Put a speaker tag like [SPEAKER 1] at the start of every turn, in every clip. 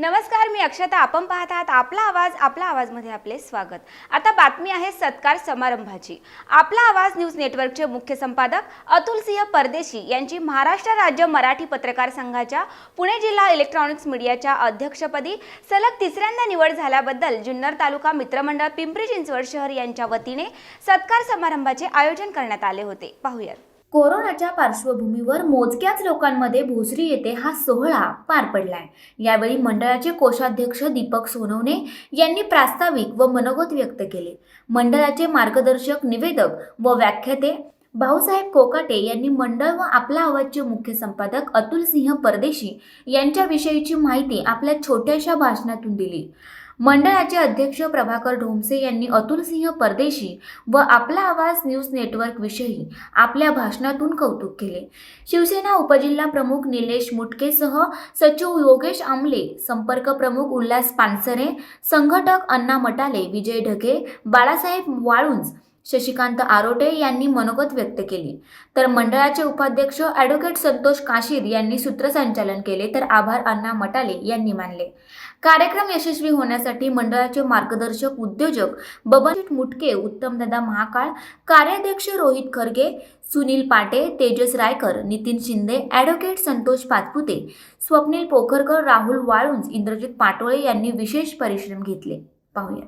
[SPEAKER 1] नमस्कार, मी अक्षता. आपण पाहत आहात आपला आवाज मध्ये आपले स्वागत. आता बातमी आहे सत्कार समारंभाची. आपला आवाज न्यूज नेटवर्कचे मुख्य संपादक अतुल सिंह परदेशी यांची महाराष्ट्र राज्य मराठी पत्रकार संघाच्या पुणे जिल्हा इलेक्ट्रॉनिक्स मीडियाच्या अध्यक्षपदी सलग तिसऱ्यांदा निवड झाल्याबद्दल जुन्नर तालुका मित्रमंडळ पिंपरी चिंचवड शहर यांच्या वतीने सत्कार समारंभाचे आयोजन करण्यात आले होते. पाहूया.
[SPEAKER 2] कोरोनाच्या पार्श्वभूमीवर मोजक्याच लोकांमध्ये भोसरी येथे हा सोहळा पार पडलाय. यावेळी मंडळाचे कोषाध्यक्ष दीपक सोनवणे यांनी प्रास्ताविक व मनोगत व्यक्त केले. मंडळाचे मार्गदर्शक, निवेदक व व्याख्याते भाऊसाहेब कोकाटे यांनी मंडळ व आपला आवाजचे मुख्य संपादक अतुल सिंह परदेशी यांच्याविषयीची माहिती आपल्या छोट्याशा भाषणातून दिली. मंडळाचे अध्यक्ष प्रभाकर ढोमसे यांनी अतुल सिंह परदेशी व आपला आवाज न्यूज नेटवर्क विषयी आपल्या भाषणातून कौतुक केले. शिवसेना उपजिल्हा प्रमुख निलेश मुटकेसह सचिव योगेश आमले, संपर्क प्रमुख उल्हास पानसरे, संघटक अण्णा मटाले, विजय ढगे, बाळासाहेब वाळुंज, शशिकांत आरोटे यांनी मनोगत व्यक्त केली. तर मंडळाचे उपाध्यक्ष ॲडव्होकेट संतोष काशीद यांनी सूत्रसंचालन केले. तर आभार अण्णा मटाले यांनी मानले. कार्यक्रम यशस्वी होण्यासाठी मंडळाचे मार्गदर्शक, उद्योजक बबन मुटके, उत्तमदादा महाकाळ, कार्याध्यक्ष रोहित खरगे, सुनील पाटे, तेजस रायकर, नितीन शिंदे, ॲडव्होकेट संतोष पाचपुते, स्वप्नील पोखरकर, राहुल वाळुंज, इंद्रजित पाटोळे यांनी विशेष परिश्रम घेतले. पाहूया.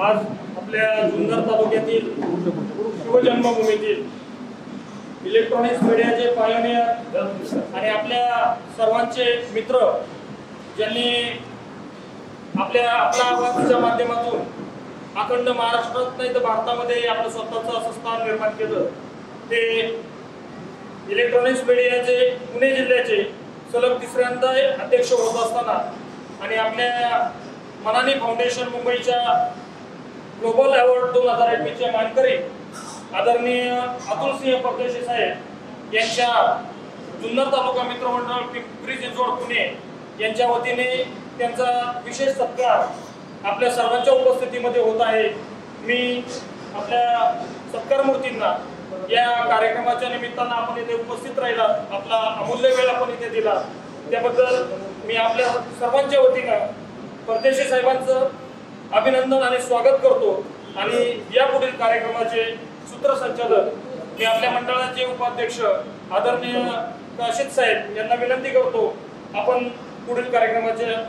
[SPEAKER 3] आज आपल्या जुन्नर तालुक्यातील शिवजन्मभूमीतील इलेक्ट्रॉनिक्स मीडियाचे पायोनियर आणि आपल्या सर्वांचे मित्र ज्यांनी आपल्या आपला आवाजाच्या माध्यमातून अखंड महाराष्ट्रात नाही तर भारतामध्ये आपलं स्वतःचं असं स्थान निर्माण केलं, ते इलेक्ट्रॉनिक्स मीडियाचे पुणे जिल्ह्याचे सलग तिसऱ्यांदा अध्यक्ष होत असताना आणि आपल्या मनानी फाउंडेशन मुंबईच्या ग्लोबल अवॉर्ड 2021 चे मानकरी आदरणीय अतुल सिंह परदेशी साहेब यांच्या जुन्नर तालुका मित्रमंडळ पिंपरी चिंचवड पुणे यांच्या वतीने त्यांचा विशेष सत्कार आपल्या सर्वांच्या उपस्थितीमध्ये होत आहे. मी आपल्या सत्कार मूर्तींना या कार्यक्रमाच्या निमित्तानं आपण इथे उपस्थित राहिला, आपला अमूल्य वेळ आपण इथे दिला, त्याबद्दल मी आपल्या सर्वांच्या वतीनं परदेशी साहेबांचं अभिनंदन आणि स्वागत करतो. आणि या पुढील कार्यक्रमाचे सूत्रसंचालन मी आपल्या मंडळाचे उपाध्यक्ष आदरणीय काशीद साहेब यांना विनंती करतो, आपण पुढील कार्यक्रमाच्या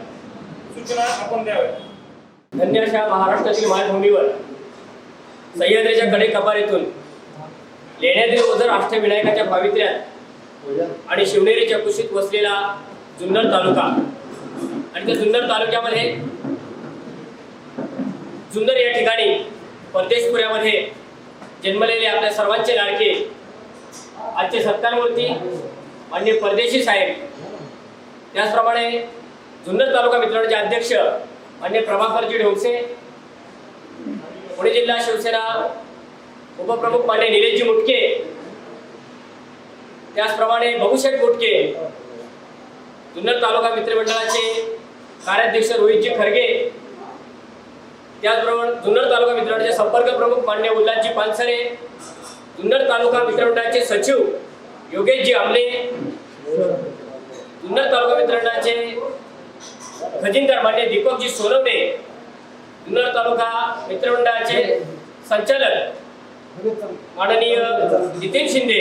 [SPEAKER 3] सूचना आपण द्याव्या.
[SPEAKER 4] धन्य अशा महाराष्ट्रातील मायभूमीवर सह्याद्रीच्या कडे कपारीतून लेण्याद्री ओझर अष्टविनायकाच्या पावित्र्यात आणि शिवनेरीच्या कुशीत वसलेला जुन्नर तालुका आणि त्या जुन्नर तालुक्यामध्ये जुन्नर या ठिकाणी परदेशपुऱ्यामध्ये जन्मलेले आपल्या सर्वांचे लाडके आजचे सत्कारमूर्ती माननीय परदेशी साहेब, त्याचप्रमाणे जुन्नर तालुका मित्रमंडळाचे अध्यक्ष माननीय प्रभाकरजी ढोमसे, पुणे जिल्हा शिवसेना उपप्रमुख माननीय निलेशजी मुटके, त्याचप्रमाणे बबूशेठ मुटके, जुन्नर तालुका मित्रमंडळाचे कार्याध्यक्ष रोहितजी खरगे, त्याचबरोबर जुन्नर तालुका मित्रमंडळाचे संपर्क प्रमुख माननीय उल्हासजी पानसरे, जुन्नर तालुका मित्रमंडळाचे सचिव योगेशजी आमले, जुन्नर तालुका मित्रमंडळाचे खजिनदार माननीय दीपकजी सोनवणे, जुन्नर तालुका मित्रमंडळाचे संचालक माननीय नितीन शिंदे,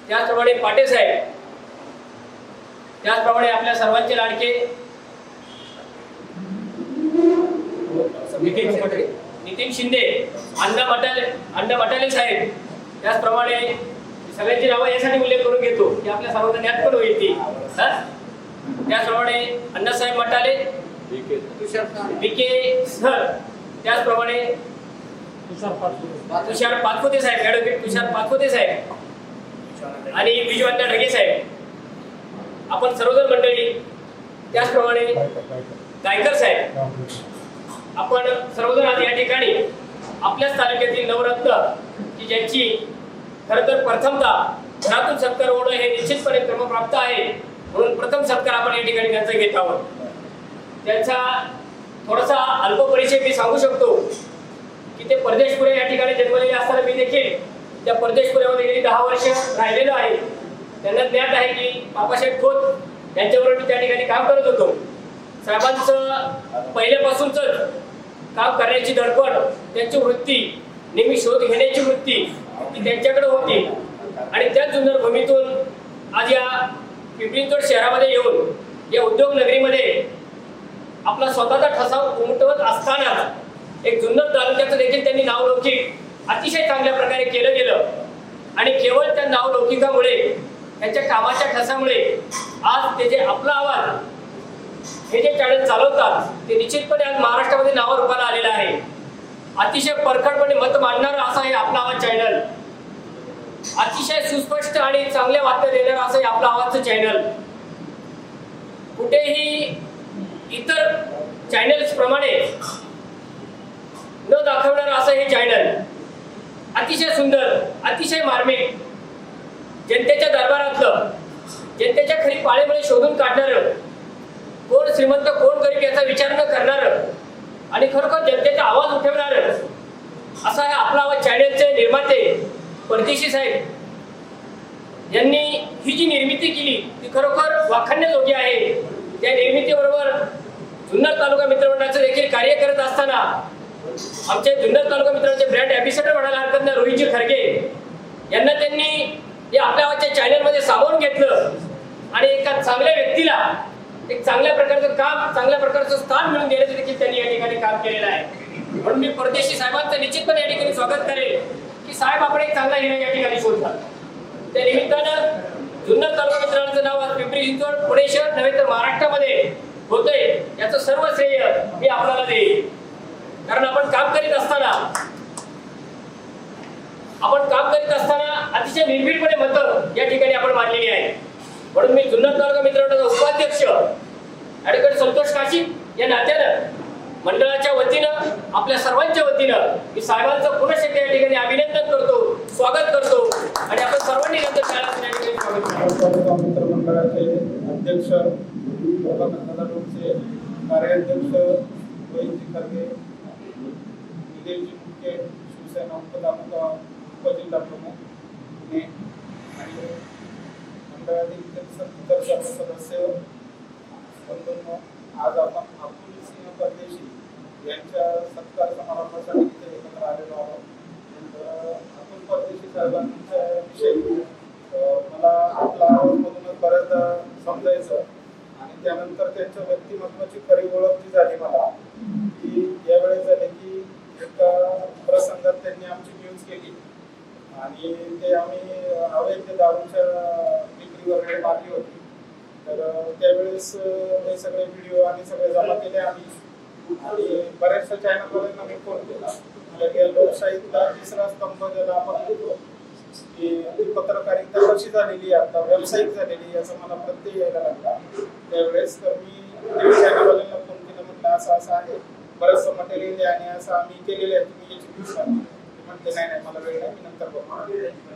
[SPEAKER 4] त्याचप्रमाणे पाटे साहेब, त्याचप्रमाणे आपल्या सर्वांचे लाडके नितीन शिंदे, अण्णा मटाले साहेब, त्याचप्रमाणे सगळ्यांची नावं यासाठी उल्लेख करून घेतो की आपल्या सर्वांना ज्ञात पण होईल ती. त्याचप्रमाणे अण्णासाहेब मटाले, विके सर, त्याचप्रमाणे तुषार पाचपुते साहेब, ॲडव्होकेट तुषार पाचपुते साहेब आणि विजयवंत ढगे साहेब, आपण सर्वजण मंडळी, त्याचप्रमाणे गायकर साहेब, आपण सर्वजण आज या ठिकाणी आपल्याच तालुक्यातील नवरत्न की ज्यांची खरं तर प्रथमतः घरातून सत्कार होणं हे निश्चितपणे क्रमप्राप्त आहे. म्हणून प्रथम सत्कार आपण या ठिकाणी त्यांचा घेत आहोत. त्यांचा थोडासा अल्प परिचय मी सांगू शकतो की ते परदेशपुरे या ठिकाणी जन्मलेले असताना मी देखील त्या परदेशपुऱ्यामध्ये गेली 10 वर्ष राहिलेलो आहे. त्यांना ज्ञात आहे की बाबासाहेब खोत यांच्याबरोबर मी त्या ठिकाणी काम करत होतो. साहेबांचं पहिल्यापासूनच काम करण्याची धडपड, त्यांची वृत्ती, नेहमी शोध घेण्याची वृत्ती ती त्यांच्याकडे होती. आणि त्याच जुन्नर भूमीतून आज या पिंपरी चिंचवड शहरामध्ये येऊन या उद्योग नगरीमध्ये आपला स्वतःचा ठसा उमटवत असताना एक जुन्नर तालुक्याचं देखील त्यांनी नावलौकिक अतिशय चांगल्या प्रकारे केलं गेलं. आणि केवळ त्या नावलौकिकामुळे, त्यांच्या कामाच्या ठसामुळे आज ते जे आपला आवाज हे जे चॅनल चालवतात ते निश्चितपणे आज महाराष्ट्रामध्ये नावारूपाला आलेलं आहे. अतिशय परखडपणे मत मांडणारं असं हे आपला आवाज चॅनल, अतिशय सुस्पष्ट आणि चांगल्या बातम्या देणारं असं हे आपला आवाजचं चॅनल, कुठेही इतर चॅनल्स प्रमाणे न दाखवणारं असं हे चॅनल, अतिशय सुंदर, अतिशय मार्मिक, जनतेच्या दरबारातलं, जनतेच्या खरी पाळेमुळे शोधून काढणारं, कोण श्रीमंत कोण गरीब याचा विचार न करणारं आणि खरोखर जनतेचा आवाज उठवणारं असा हे आपला आवाज चॅनलचे निर्माते परदेशी साहेब यांनी ही जी निर्मिती केली ती खरोखर वाखाणण्याजोगी आहे. त्या निर्मितीबरोबर जुन्नर तालुका मित्रमंडळाचं देखील कार्य करत असताना आमचे जुन्नर तालुका मित्रांचे ब्रँड ॲम्बॅसेडर म्हणायला हरकत नाही रोहितजी खरगे यांना त्यांनी या आपल्या आवाजच्या चॅनलमध्ये सामावून घेतलं आणि एका चांगल्या व्यक्तीला एक चांगल्या प्रकारचं काम, चांगल्या प्रकारचं स्थान मिळवून देण्याचं देखील त्यांनी या ठिकाणी काम केलेलं आहे. म्हणून मी परदेशी साहेबांचं निश्चितपणे या ठिकाणी स्वागत करेल की साहेब आपण एक चांगला हिरो या ठिकाणी शोधतात. त्या निमित्तानं जुन्नर तालुका मित्रांचं नाव आज पिंपरी चिंचवड, पुणे शहर नव्हे तर महाराष्ट्रामध्ये होतंय याचं सर्व श्रेय मी आपल्याला देईल. कारण आपण काम करीत असताना अतिशय निर्भीडपणे मतं या ठिकाणी आपण मांडलेली आहे. म्हणून मी जुन्नर तालुका मित्रमंडळाचा उपाध्यक्ष ॲडव्होकेट संतोष काशी या नात्यानं मंडळाच्या वतीनं, आपल्या सर्वांच्या वतीनं मी साहेबांचं पुनश्च या ठिकाणी अभिनंदन करतो, स्वागत करतो आणि आपण सर्वांनी नंतर शाळा
[SPEAKER 5] तालुका मित्र मंडळाचे अध्यक्ष, कार्याध्यक्ष रोहितजी खरगे, निलेशजी मुख्य, शिवसेना उपजिल्हा प्रमुख पुणे आणि मंडळातील इतर सर्व सदस्य बंधूंनो, आज आपण अतुल सिंह परदेशी यांच्या सत्कार समारंभासाठी इथे एकत्र आलेलो आहोत. अतुल परदेशी साहेबांच्या विषयी मला आपला आवाजमधूनच बऱ्याचदा समजायचं आणि त्यानंतर त्यांच्या व्यक्तिमत्वाची खरी ओळख जी झाली मला की यावेळेस झाली की एका प्रसंगात त्यांनी आमची न्यूज केली आणि ते आम्ही अवैध दारूच्या विक्रीवर मारली होती. तर त्यावेळेस हे सगळे व्हिडिओ आणि सगळे जमा केले आम्ही आणि बऱ्याचशा चॅनलवाल्यांना मी फोन केला. लोकशाहीतला तिसरा स्तंभ ज्याला आपण म्हणतो की पत्रकारिता कशी झालेली आता व्यावसायिक झालेली याचा मला प्रत्यय यायला लागला. त्यावेळेस तर मी चॅनलवाल्यांना फोन केला, म्हटलं असं आहे, बरंचसं मटेरियल आहे आणि असं आम्ही केलेलं आहे, तुम्ही याची न्यूज करा. म्हटले नाही मला वेळ नाही, मी नंतर बघतो.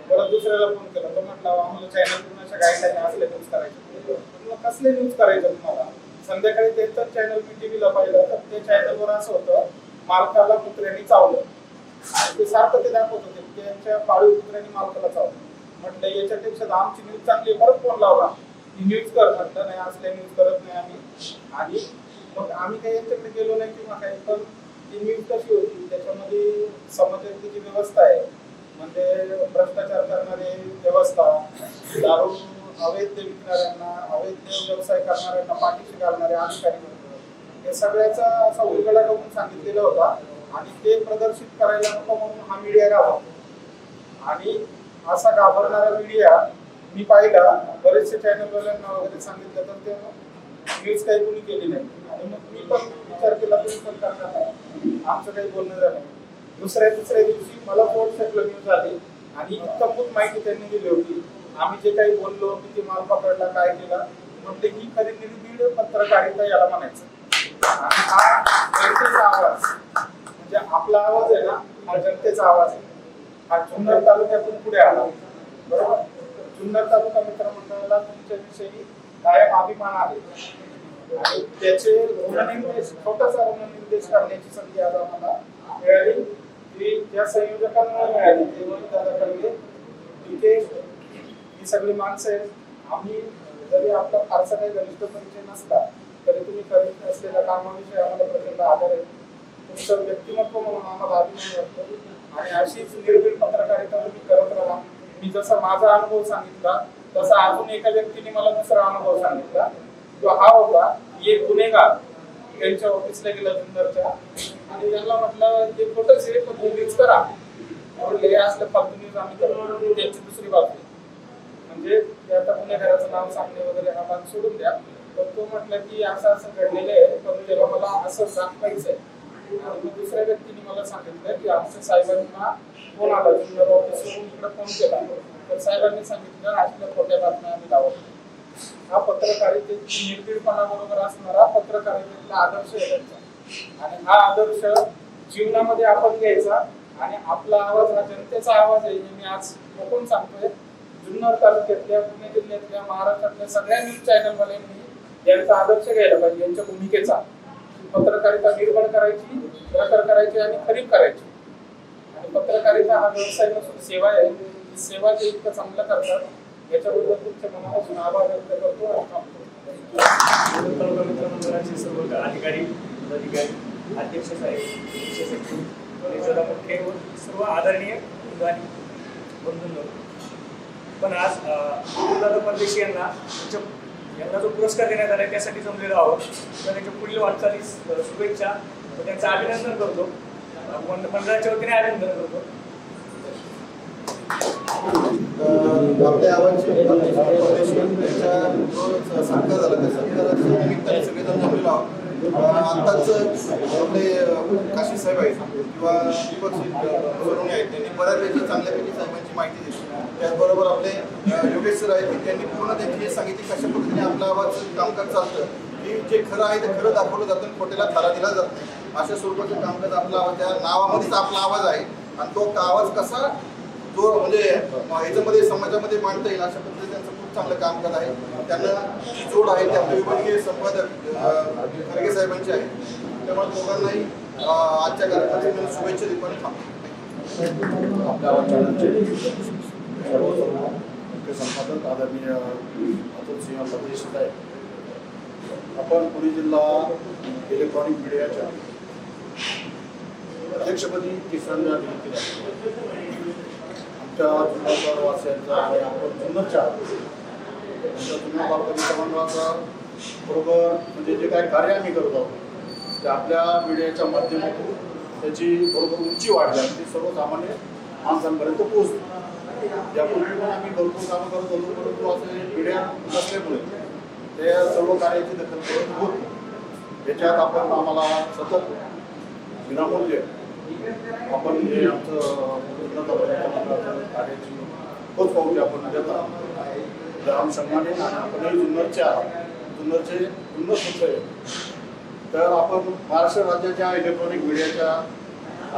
[SPEAKER 5] परत दुसऱ्याला फोन केला, तो म्हटला आम्हाला चॅनल अशा गाईडलाईन असले न्यूज करायचे. कसले न्यूज करायचं तुम्हाला? संध्याकाळी त्यांचं चॅनल मी टीव्हीला पाहिलं तर त्या चॅनलवर असं होतं, मालकाला कुत्र्यांनी चावलं आणि ते सारखं ते दाखवत होते की त्यांच्या पाळीव कुत्र्यांनी मालकाला चावलं. म्हटलं याच्यापेक्षा आमची न्यूज चांगली, परत फोन लावला, ती न्यूज कर. म्हटलं नाही, असल्या न्यूज करत नाही आम्ही. आणि मग आम्ही काही यांच्याकडे गेलो नाही किंवा काही, पण ती न्यूज कशी होती त्याच्यामध्ये समाजाची जी व्यवस्था आहे म्हणजे भ्रष्टाचार करणारी व्यवस्था, दारू अवैध विकणाऱ्यांना, अवैध व्यवसाय करणाऱ्यांना पाठीशी घालणारे अधिकारी वर्ग, या सगळ्याचा असा उलगडा करून सांगितलेला होता आणि ते प्रदर्शित करायला नको म्हणून हा मीडिया घाबरतो. आणि असा घाबरणारा मीडिया मी पाहिला, बरेचसे चॅनलवाल्यांना वगैरे सांगितलं तर ते न्यूज काही कोणी केली नाही. आणि मग मी पण विचार केला तुम्ही पण करणार नाही, आमचं काही बोलणं झालं. दुसऱ्या तिसऱ्या दिवशी मला व्हॉट्सअपला न्यूज आली आणि इतकंभूत माहिती त्यांनी दिली होती. आम्ही जे काही बोललो, किती माल पकडला, काय केला, म्हटले ही खरी निर्भीड पत्रकारिता याला म्हणायचं. आणि हा जनतेचा आवाज म्हणजे आपला आवाज आहे ना, हा जनतेचा आवाज आहे. हा जुन्नर तालुक्यातून पुढे आला, बरोबर. जुन्नर तालुका मित्र मंडळाला तुमच्याविषयी कायम अभिमान आहे आणि त्याचे ऋणनिर्देश छोटासा ऋणनिर्देश करण्याची संधी आज आम्हाला मिळाली ती ज्या संयोजकांना मिळाली ते दादा खडगे तिथे ही सगळी माणसं आहेत आम्ही जरी आपला फारसा काही घनिष्ठ परिचय नसला तरी तुम्ही करीत असलेल्या कामाविषयी आम्हाला प्रचंड आदर आहे तुमचं व्यक्तिमत्व म्हणून आम्हाला अभिमान वाटतो आणि अशीच निर्भीड पत्रकारिता तुम्ही करत राहा मी जसा माझा अनुभव सांगितला तसा अजून एका व्यक्तीने मला दुसरा अनुभव सांगितला तो हा होता एक गुन्हेगार त्यांच्या ऑफिसला गेला जुन्नरच्या आणि त्यांना म्हटलं ते खोटंच आहे पण तुम्हीच करा हे असलं फालतू न्यूज आम्ही करतो त्यांची दुसरी बाजू म्हणजे ते आता गुन्हेगाराचं नाव सांगणे वगैरे हा भाग सोडून द्या पण तो म्हटलं की असं असं घडलेलं आहे पण तेव्हा मला असं दाखवायचं आहे आणि मग दुसऱ्या व्यक्तीने मला सांगितलं की आमच्या साहेबांना फोन आला जुन्नर ऑफिसवरून इकडे फोन केला तर साहेबांनी सांगितलं अशा खोट्या बातम्या आम्ही लावतो हा पत्रकारितेची निर्भीडपणा बरोबर असणारा पत्रकारितेतला आदर्श आहे त्यांचा आणि हा आदर्श जीवनामध्ये आपण घ्यायचा आणि आपला आवाज हा जनतेचा आवाज आहे हे मी आज बघून सांगतोय जुन्नर तालुक्यातल्या पुणे जिल्ह्यातल्या महाराष्ट्रातल्या सगळ्या न्यूज चॅनलवाल्यांनी यांचा आदर्श घ्यायला पाहिजे यांच्या भूमिकेचा पत्रकारिता निर्भर करायची प्रखर करायची आणि खरीप करायची आणि पत्रकारिता हा व्यवसाय नसून सेवा आहे सेवा जे इतकं चांगलं करतात याच्याबद्दल तुमच्या मनापासून आभार व्यक्त करतो आणि थांबतो.
[SPEAKER 3] तालुका मित्रमंडळाचे सर्व अधिकारी पदाधिकारी अध्यक्ष साहेब विशेष सचिव आणि मुख्य व सर्व आदरणीय आणि बंधू पण आज दादा परदेशी यांना जो पुरस्कार देण्यात आला त्यासाठी जमलेलो आहोत तर त्यांच्या पुढील वाटचालीस शुभेच्छा व त्यांचं अभिनंदन करतो मंडळाच्या वतीने अभिनंदन करतो.
[SPEAKER 6] आपल्या आवाजचे त्यांच्या जो सत्कार झाला त्या सत्काराच्या निमित्ताने सगळेजण जमलेलो आहोत. आत्ताच आपले काशी साहेब आहेत किंवा दीपक सोनवणे आहेत त्यांनी बऱ्यापैकी चांगल्यापैकी साहेबांची माहिती दिली. त्याचबरोबर आपले योगेश सर आहेत त्यांनी पूर्ण त्यांची हे सांगितली कशा पद्धतीने आपला आवाज कामकाज चालतं की जे खरं आहे ते खरं दाखवलं जातं आणि खोट्याला थारा दिला जात नाही अशा स्वरूपाचं कामकाज आपला आवाज त्या नावामध्येच आपला आवाज आहे आणि तो आवाज कसा जो म्हणजे ह्याच्यामध्ये समाजामध्ये मांडता येईल अशा पद्धतीने त्यांचं खूप चांगलं कामकाज आहे. त्यांना जी जोड आहे त्या विभागीय संपादक खडगे साहेबांची आहे त्यामुळे दोघांनाही आजच्या कार्यक्रमाची मी शुभेच्छा देतो आणि थांबतो.
[SPEAKER 7] आपल्या चॅनलचे सर्व मुख्य संपादक आदरणीय अतुल सिंह परदेशी साहेब आपण पुणे जिल्हा इलेक्ट्रॉनिक मीडियाच्या अध्यक्षपदी तिसऱ्यांदा नियुक्ती झाली. आमच्या जुन्नर वासियांचा आणि आपण जुन्नरच्या जुन्नर तालुका मित्रमंडळाचा बरोबर म्हणजे जे काही कार्य आम्ही करत आहोत ते आपल्या मीडियाच्या माध्यमातून त्याची बरोबर उंची वाढली आणि ती सर्वसामान्य माणसांपर्यंत पोहोचली. यापूर्वी पण आम्ही भरपूर कामं करत होतो परंतु असे मीडिया नसल्यामुळे त्या सर्व कार्याची दखल करत होत नाही. याच्यात आपण आम्हाला सतत विनामूल्य आपण हे आमचं कार्याची होत पाहू आपण देता ग्रामसंघाने आणि आपणही जुन्नरचे पुत्र आहे तर आपण महाराष्ट्र राज्याच्या इलेक्ट्रॉनिक मीडियाच्या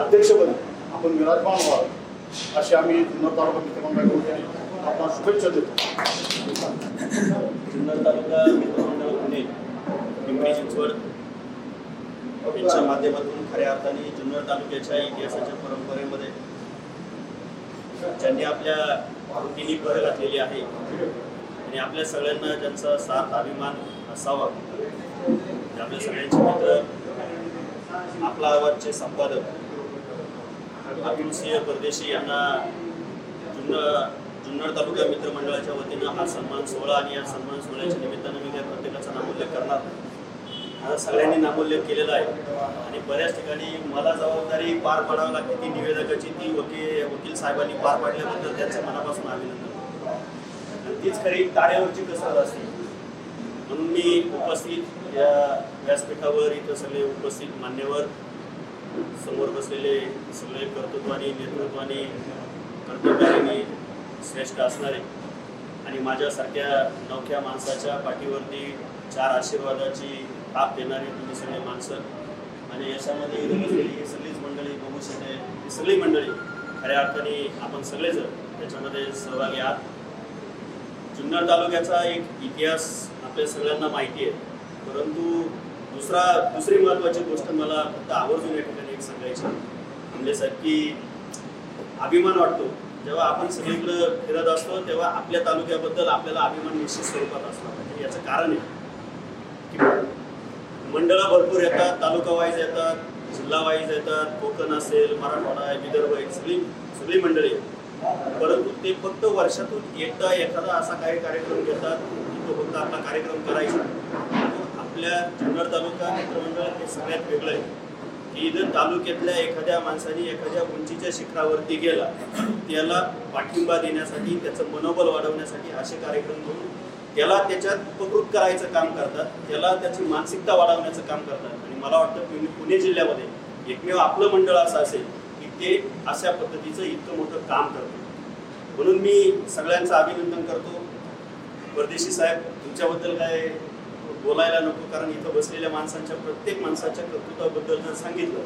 [SPEAKER 7] अध्यक्षपदी आपण विराजमान व्हावं अशी आम्ही जुन्नर तालुका मित्रमंडळाकडून आपल्याला शुभेच्छा देतो.
[SPEAKER 8] जुन्नर तालुका मित्रमंडळ पुणे पिंपरी चिंचवड यांच्या माध्यमातून खऱ्या अर्थाने जुन्नर तालुक्याच्या इतिहासाच्या परंपरेमध्ये ज्यांनी आपल्या वृत्तीने भर घातलेली आहे आणि आपल्या सगळ्यांना ज्यांचा सार्थ अभिमान असावा आपल्या सगळ्यांचे मित्र आपला आवाजचे संपादक अतुल सिंह परदेशी यांना जुन्नर तालुका मित्रमंडळाच्या वतीनं हा सन्मान सोहळा आणि या सन्मान सोहळ्याच्या निमित्तानं मी त्या प्रत्येकाचा नामोल्लेख करणार. आता सगळ्यांनी नामोल्लेख केलेला आहे आणि बऱ्याच ठिकाणी मला जबाबदारी पार पाडावी लागते ती निवेदकाची ती वकील साहेबांनी पार पाडल्याबद्दल त्यांचं मनापासून अभिनंदन. आणि तीच खरी तारेवरची कसरत असते म्हणून मी उपस्थित या व्यासपीठावर इथं सगळे उपस्थित मान्यवर समोर बसलेले सगळे कर्तृत्वानी नेतृत्वानी कर्तव्याने श्रेष्ठ असणारे आणि माझ्यासारख्या नवख्या माणसाच्या पाठीवरती 4 आशीर्वादाची ताप देणारी तुम्ही सगळे माणसं आणि याच्यामध्ये ही सगळीच मंडळी बघू शकते ही सगळी मंडळी खऱ्या अर्थाने आपण सगळेजण त्याच्यामध्ये सहभागी आहात. जुन्नर तालुक्याचा एक इतिहास आपल्या सगळ्यांना माहिती आहे, परंतु दुसरी महत्त्वाची गोष्ट मला फक्त आवर्जून या ठिकाणी एक सांगायची म्हणजे साहेब की अभिमान वाटतो जेव्हा आपण सगळीकडे फिरत असतो तेव्हा आपल्या तालुक्याबद्दल आपल्याला अभिमान निश्चित स्वरूपात असला पाहिजे. याचं कारण आहे की मंडळं भरपूर येतात, तालुका वाईज येतात, जिल्हा वाईज येतात, कोकण असेल, मराठवाडा आहे, विदर्भ आहे, सगळी मंडळी आहेत. परंतु ते फक्त वर्षातून एकदा एखादा असा काही कार्यक्रम घेतात की तो फक्त आपला कार्यक्रम करायचा. आपल्या जुन्नर तालुका मित्रमंडळ हे सगळ्यात वेगळं आहे की इथं तालुक्यातल्या एखाद्या माणसाने एखाद्या उंचीच्या शिखरावरती गेला त्याला पाठिंबा देण्यासाठी, त्याचं मनोबल वाढवण्यासाठी असे कार्यक्रम करून त्याला त्याच्यात उपकृत करायचं काम करतात, त्याला त्याची मानसिकता वाढवण्याचं काम करतात. आणि मला वाटतं पुणे जिल्ह्यामध्ये एकमेव आपलं मंडळ असं असेल की ते अशा पद्धतीचं इतकं मोठं काम करतं. म्हणून मी सगळ्यांचं अभिनंदन करतो. परदेशी साहेब, तुमच्याबद्दल काय बोलायला नको, कारण इथं बसलेल्या माणसांच्या प्रत्येक माणसाच्या कर्तृत्वाबद्दल जर सांगितलं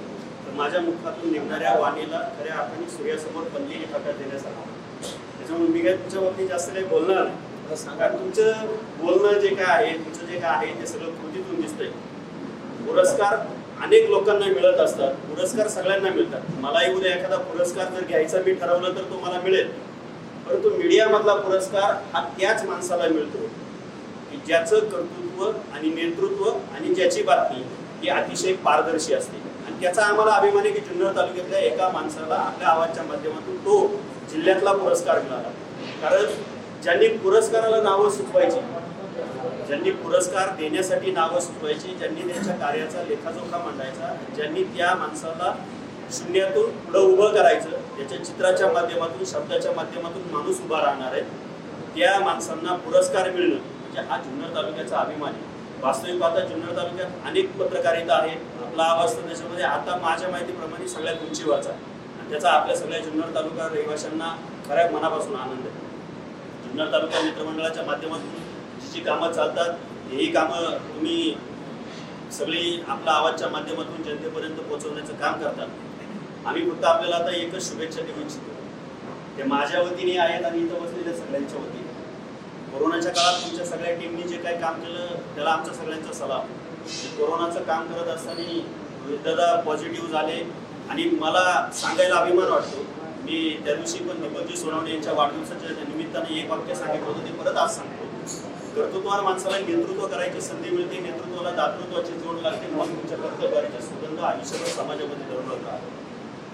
[SPEAKER 8] तर माझ्या मुखातून निघणाऱ्या वाणीला खऱ्या अर्थाने सूर्यासमोर पल्ली फाटा देण्यासारखं. त्याच्यामुळे मी काय तुमच्या बाबतीत जास्त काही बोलणार नाही, कारण तुमचं बोलणं जे काय आहे, तुमचं जे काय आहे ते सगळं कृतीतून दिसतंय. पुरस्कार अनेक लोकांना मिळत असतात, पुरस्कार सगळ्यांना मिळतात. मलाही उद्या एखादा पुरस्कार जर घ्यायचा मी ठरवलं तर तो मला मिळेल, परंतु मीडियामधला पुरस्कार हा त्याच माणसाला मिळतो की ज्याचं कर्तृत्व आणि नेतृत्व आणि ज्याची बातमी ही अतिशय पारदर्शी असते. आणि त्याचा आम्हाला अभिमान आहे की जुन्नर तालुक्यातल्या एका माणसाला आपल्या आवाजच्या माध्यमातून तो जिल्ह्यातला पुरस्कार मिळाला. कारण ज्यांनी पुरस्काराला नावं सुचवायची, ज्यांनी पुरस्कार देण्यासाठी नावं सुचवायची, ज्यांनी त्यांच्या कार्याचा लेखाजोखा मांडायचा, ज्यांनी त्या माणसाला शून्यातून पुढं उभं करायचं, त्याच्या चित्राच्या माध्यमातून, शब्दाच्या माध्यमातून माणूस उभा राहणार आहे, त्या माणसांना पुरस्कार मिळणं म्हणजे हा जुन्नर तालुक्याचा अभिमान आहे. वास्तविक पाहता जुन्नर तालुक्यात अनेक पत्रकारिता आहेत. आपला आवाज तर त्याच्यामध्ये आता माझ्या माहितीप्रमाणे सगळ्यात उंचीवरचा आहे आणि त्याचा आपल्या सगळ्या जुन्नर तालुका रहिवाशांना खऱ्या मनापासून आनंद आहे. जुन्नर तालुका मित्रमंडळाच्या माध्यमातून जी कामं चालतात तेही कामं तुम्ही सगळी आपल्या आवाजच्या माध्यमातून जनतेपर्यंत पोहोचवण्याचं काम करतात. आम्ही फक्त आपल्याला आता एकच शुभेच्छा देऊ इच्छितो, ते माझ्या वतीने आहेत आणि इथं बसलेल्या सगळ्यांच्या वतीने. कोरोनाच्या काळात तुमच्या सगळ्या टीमनी जे काही काम केलं त्याला आमचा सगळ्यांचा सलाम. कोरोनाचं काम करत असताना दादा पॉझिटिव्ह झाले आणि मला सांगायला अभिमान वाटतो. मी त्या दिवशी पण दीपकजी सोनवणे यांच्या वाढदिवसाच्या निमित्ताने एक वाक्य सांगितलं होतं, ते परत आज सांगतो. कर्तृत्वान माणसाला नेतृत्व करायची संधी मिळते, नेतृत्वाला दातृत्वाची जोड लागते, मग तुमच्या कर्तव्याचा सुगंध आयुष्यभर समाजामध्ये दरवळत राहतो.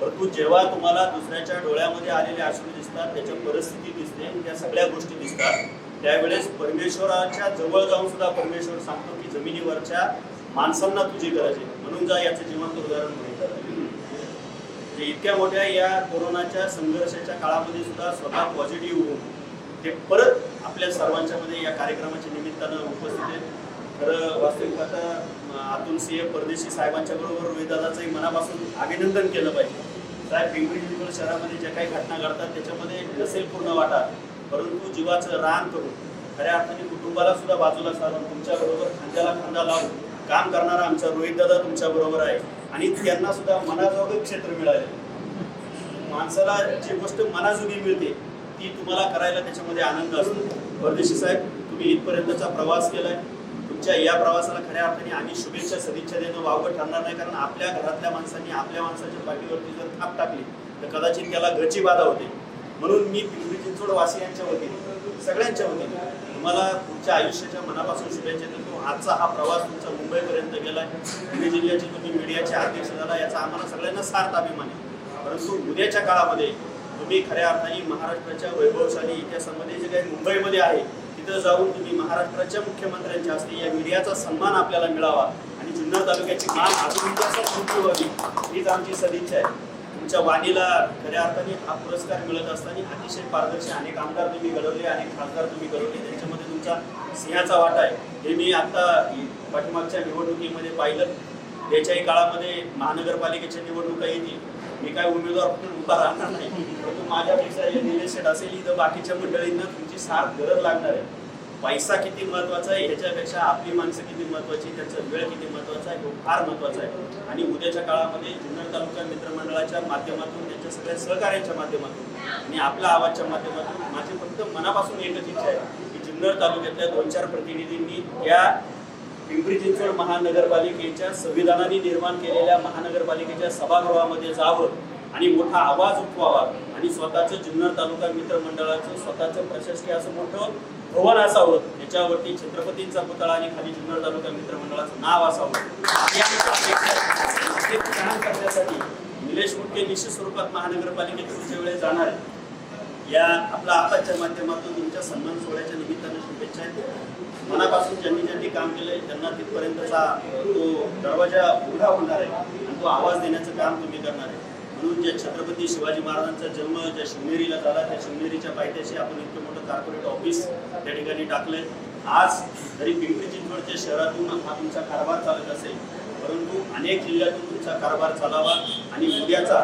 [SPEAKER 8] परंतु जेव्हा तुम्हाला दुसऱ्याच्या डोळ्यामध्ये आलेले अश्रू दिसतात, त्याच्या परिस्थिती दिसते आणि त्या सगळ्या गोष्टी दिसतात, त्यावेळेस परमेश्वराच्या जवळ जाऊन सुद्धा परमेश्वर सांगतो की जमिनीवरच्या माणसांना तुझी गरज आहे, म्हणून जा. याचं जिवंत उदाहरण मिळतं. इतक्या मोठ्या या कोरोनाच्या संघर्षाच्या काळामध्ये सुद्धा स्वतः पॉझिटिव्ह होऊन ते परत आपल्या सर्वांच्या मध्ये या कार्यक्रमाच्या निमित्तानं उपस्थित आहेत. खरं वास्तविक पाहता अतुल सिंह परदेशी साहेबांच्या बरोबर रोहितदादाचंही मनापासून अभिनंदन केलं पाहिजे. साहेब, पिंपरी चिंचवड शहरामध्ये ज्या काही घटना घडतात त्याच्यामध्ये नसेल पूर्ण वाटा, परंतु जीवाचं रान करून खऱ्या अर्थाने कुटुंबाला सुद्धा बाजूला सारून तुमच्याबरोबर खांद्याला खांदा लावून काम करणारा आमचा रोहितदादा तुमच्या बरोबर आहे आणि त्यांना सुद्धा मनाजोगं क्षेत्र मिळाले. माणसाला जी गोष्ट मनाजोगी मिळते ती तुम्हाला करायला त्याच्यामध्ये आनंद असतो. परदेशी साहेब, तुम्ही इथपर्यंतचा प्रवास केलाय, तुमच्या या प्रवासाला खऱ्या अर्थाने आम्ही शुभेच्छा सदिच्छा देणं वावगं ठरणार नाही. कारण आपल्या घरातल्या माणसांनी आपल्या माणसाच्या पाठीवरती जर थाप टाकली तर कदाचित त्याला घरची बाधा होते. म्हणून मी पिंपरी चिंचवड वासियांच्या वतीने, सगळ्यांच्या वतीने तुम्हाला पुढच्या आयुष्याच्या मनापासून शुभेच्छा देतो. आजचा हा प्रवास तुमचा मुंबईपर्यंत गेलाय, पुणे जिल्ह्याचे तुम्ही मीडियाचे अध्यक्ष झाला, याचा आम्हाला सगळ्यांना सार्थ अभिमान आहे. परंतु उद्याच्या काळामध्ये तुम्ही खऱ्या अर्थाने महाराष्ट्राच्या वैभवशाली इतिहासामध्ये जे काही मुंबईमध्ये आहे तिथं जाऊन तुम्ही महाराष्ट्राच्या मुख्यमंत्र्यांच्या हस्ते या मीडियाचा सन्मान आपल्याला मिळावा आणि जुन्नर तालुक्याची मान अजून इतिहासात मोठी व्हावी, हीच आमची सदिच्छा आहे. तुमच्या वाणीला खऱ्या अर्थाने हा पुरस्कार मिळत असताना अतिशय पारदर्शी अनेक आमदार तुम्ही घडवले, अनेक खासदार तुम्ही घडवले, त्यांच्यामध्ये तुमचा सिंहाचा वाटा आहे. हे मी आता पाठीमागच्या निवडणुकीमध्ये पाहिलं. याच्याही काळामध्ये महानगरपालिकेच्या निवडणुका येतील, मी काय उमेदवार उभा राहणार नाही, परंतु माझ्यापेक्षा हे निलेश शेठ असेल, इथं बाकीच्या मंडळींना तुमची साथ गरज लागणार आहे. पैसा किती महत्वाचा आहे ह्याच्यापेक्षा आपली माणसं किती महत्वाची, त्याचा वेळ किती महत्वाचा आहे, तो फार महत्वाचा आहे. आणि उद्याच्या काळामध्ये जुन्नर तालुका मित्रमंडळाच्या माध्यमातून, त्यांच्या सगळ्या सहकार्यांच्या माध्यमातून आणि आपल्या आवाजच्या माध्यमातून माझी फक्त मनापासून एकच इच्छा आहे की जुन्नर तालुक्यातल्या 2-4 प्रतिनिधींनी त्या पिंपरी चिंचवड महानगरपालिकेच्या संविधानाने निर्माण केलेल्या महानगरपालिकेच्या सभागृहामध्ये जावं आणि मोठा आवाज उठवावा आणि स्वतःचं जुन्नर तालुका मित्र मंडळाचं स्वतःचं प्रशासकीय असं मोठं भवन असावं, त्याच्यावरती छत्रपतींचा पुतळा आणि खाली जुन्नर तालुका मित्र मंडळाचं नाव असावं. ही आमची अपेक्षा आहे. ते काम करण्यासाठी निलेश मुटके निश्चित स्वरूपात महानगरपालिकेत पुढच्या वेळेस जाणार आहे. या आपल्या आपाच्या माध्यमातून तुमच्या सन्मान सोहळ्याच्या निमित्तानं शुभेच्छा आहेत. मनापासून ज्यांनी काम केलंय त्यांना तिथपर्यंतचा तो दरवाजा उघडा होणार आहे आणि तो आवाज देण्याचं काम तुम्ही करणार आहे. म्हणून ज्या छत्रपती शिवाजी महाराजांचा जन्म ज्या शिवनेरीला झाला त्या शिवनेरीच्या पायथ्याशी आपण इतकं मोठं कॉर्पोरेट ऑफिस त्या ठिकाणी टाकलंय. आज जरी पिंपरी चिंचवडच्या शहरातून हा तुमचा कारभार चालत असेल, परंतु अनेक जिल्ह्यातून तुमचा कारभार चालावा आणि उद्याचा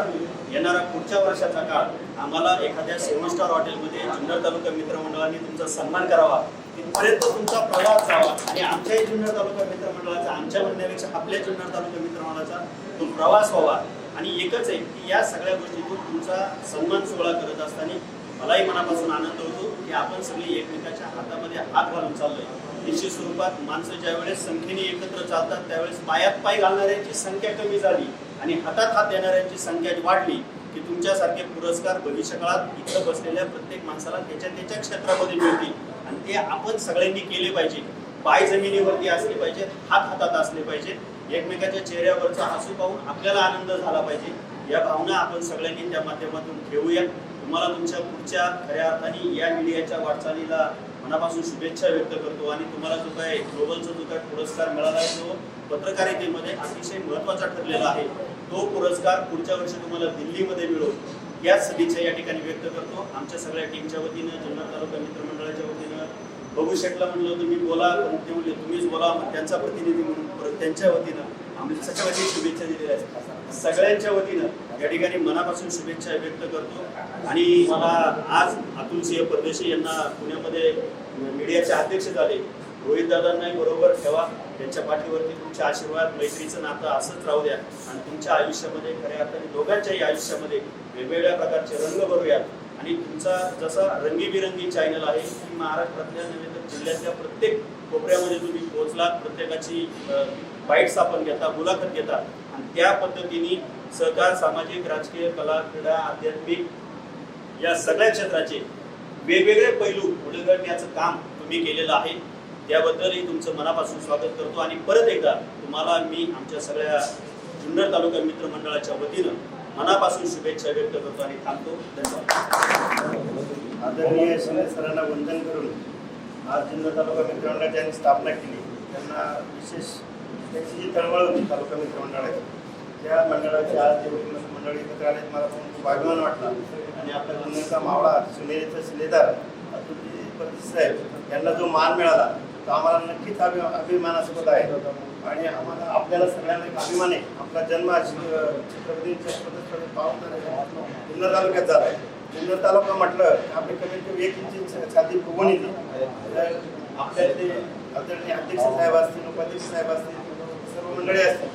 [SPEAKER 8] येणारा पुढच्या वर्षाचा काळ आम्हाला एखाद्या 7 स्टार हॉटेलमध्ये जुन्नर तालुका मित्रमंडळाने तुमचा सन्मान करावा, तिथपर्यंत तुमचा प्रवास जावा आणि आमच्याही जुन्नर तालुका मित्रमंडळाचा, आमच्या म्हणण्यापेक्षा आपल्या जुन्नर तालुका मित्रमंडळाचा तो प्रवास व्हावा. आणि एकच आहे की या सगळ्या गोष्टीतून तुमचा सन्मान सोहळा करत असताना मलाही मनापासून आनंद होतो की आपण सगळे एकमेकाच्या हातामध्ये हात घालून चाललोय. निश्चित स्वरूपात माणसं ज्यावेळेस संख्येने एकत्र चालतात त्यावेळेस पायात पाय घालणाऱ्यांची संख्या कमी झाली आणि हातात हात देणाऱ्यांची संख्या वाढली की तुमच्यासारखे पुरस्कार भविष्यकाळात इथं बसलेल्या प्रत्येक माणसाला त्याच्या क्षेत्रामध्ये मिळतील आणि ते आपण सगळ्यांनी केले पाहिजे. पाय जमिनीवरती असले पाहिजेत, हात हातात असले पाहिजेत, एकमेकाच्या चेहऱ्यावरचा हसू पाहून आपल्याला आनंद झाला पाहिजे. या भावना आपण सगळ्यांनी त्या माध्यमातून ठेवूया. तुम्हाला तुमच्या पुढच्या खऱ्या अर्थाने या मीडियाच्या वाटचालीला मनापासून शुभेच्छा व्यक्त करतो आणि तुम्हाला जो काय ग्लोबलचा जो काय पुरस्कार मिळाला आहे तो पत्रकारितेमध्ये अतिशय महत्त्वाचा ठरलेला आहे. तो पुरस्कार पुढच्या वर्षी तुम्हाला दिल्लीमध्ये मिळो याच सदिच्छा या ठिकाणी व्यक्त करतो. आमच्या सगळ्या टीमच्या वतीनं, जुन्नर तालुका मित्रमंडळाच्या वतीनं बघू शकला म्हणलं तुम्ही बोला, ते म्हणले तुम्हीच बोला, मग त्यांचा प्रतिनिधी म्हणून परत त्यांच्या वतीनं आम्ही सगळ्यांनी शुभेच्छा दिलेल्या आहेत. सगळ्यांच्या वतीनं या ठिकाणी मनापासून शुभेच्छा व्यक्त करतो. आणि मला आज अतुलसिंह परदेशी यांना पुण्यामध्ये मीडियाचे अध्यक्ष झाले, रोहित दादांनाही बरोबर ठेवा, त्यांच्या पाठीवरती तुमचे आशीर्वाद, मैत्रीचं नातं असंच राहू द्या आणि तुमच्या आयुष्यामध्ये खऱ्या अर्थाने दोघांच्याही आयुष्यामध्ये वेगवेगळ्या प्रकारचे रंग भरूयात. आणि तुमचा जसा रंगीबिरंगी चॅनल आहे की महाराष्ट्रातल्या नव्हे तर जिल्ह्यातल्या प्रत्येक कोपऱ्यामध्ये तुम्ही पोहोचलात, प्रत्येकाची बाईट्स आपण घेता, मुलाखत घेता आणि त्या पद्धतीने सहकार, सामाजिक, राजकीय, कला, क्रीडा, आध्यात्मिक या सगळ्या क्षेत्राचे वेगवेगळे पैलू उलगडण्याचं काम तुम्ही केलेलं आहे. त्याबद्दलही तुमचं मनापासून स्वागत करतो आणि परत एकदा तुम्हाला मी आमच्या सगळ्या जुन्नर तालुका मित्रमंडळाच्या वतीनं मनापासून शुभेच्छा व्यक्त करतो आणि थांबतो. धन्यवाद.
[SPEAKER 7] आदरणीय शिंदे सरांना वंदन करून आज जुन्नर तालुका मित्रमंडळाची ज्यांनी स्थापना केली त्यांना विशेष त्याची जी तळमळ होती तालुका मित्रमंडळाची, त्या मंडळाची आज जे मंडळ एकत्र आले मला पण खूप अभिमान वाटला. आणि आपल्या जुन्नरचा मावळा, शिवनेरीचा शिलेदार अतुलजी परदेशी साहेब यांना जो मान मिळाला तो आम्हाला नक्कीच अभिमानास्पद आहे. आणि आम्हाला आपल्याला सगळ्यांना एक अभिमान आहे. आपला जन्म छत्रपतींच्या पद्धतीने पाहून जुन्नर तालुक्यात झाला आहे. जुन्नर तालुका म्हटलं आपले कमीत कमी 1 इंची छाती फुगून येते. आपल्या ते आदरणीय अध्यक्ष साहेब असतील, उपाध्यक्ष साहेब असतील, सर्व मंडळी असतील,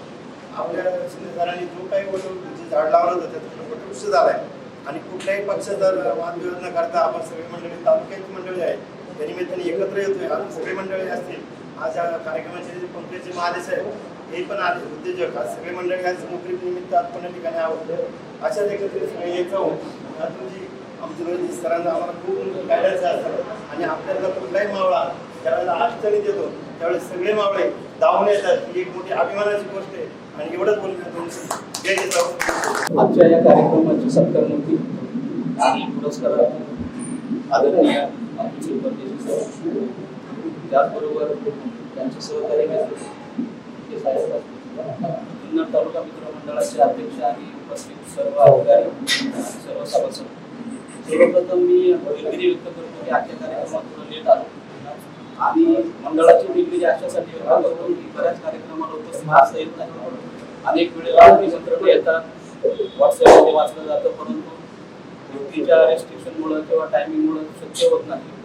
[SPEAKER 7] आपल्या शिंदेसरांनी जो काही जे झाड लावलं होतं त्याचं वटवृक्ष झाला आहे. आणि कुठल्याही पक्षाचा वादविवाद न करता आपण सगळी मंडळी, तालुक्याची मंडळी आहे, त्या निमित्ताने एकत्र येतोय. आज सगळी मंडळी असतील. आज या कार्यक्रमाचे जे पंकजी महादेव साहेब हे पण आले, उद्योजक, आज सगळी मंडळी आज नोकरी निमित्त आपण ठिकाणी आहोत. अशाच एकत्रित सगळे येत जाऊ. तुमची आमच्या रोहित सरांना आम्हाला खूप गायडन्स असतात आणि आपल्याला कुठलाही मावळा ज्यावेळेला अडचणी देतो त्यावेळेस सगळे मावळे धावून येतात. ही एक मोठी अभिमानाची गोष्ट आहे आणि एवढंच बोलून जय जाऊ.
[SPEAKER 9] आजच्या या कार्यक्रमाची सत्कारमूर्ती आणि पुरस्कार आदरणीय अतुलसिंह परदेशी साहेब, त्याचबरोबर त्यांचे सहकारी मित्र साहेब, जुन्नर तालुका मित्रमंडळाचे अध्यक्ष आणि उपस्थित सर्व अधिकारी, सर्व सभासद, सर्वप्रथम मी दिलगिरी व्यक्त करतो की आजच्या कार्यक्रमात थोडं लेट आलो आणि मंडळाची दिलगिरी अशासाठी व्यक्त करतो की बऱ्याच कार्यक्रमाला उपस्थित असता येत नाही. अनेक वेळेला निमंत्रण येतात, व्हॉट्सअपमध्ये वाचलं जातं, परंतु व्यक्तीच्या रेस्ट्रिक्शनमुळे किंवा टायमिंगमुळे शक्य होत नाही.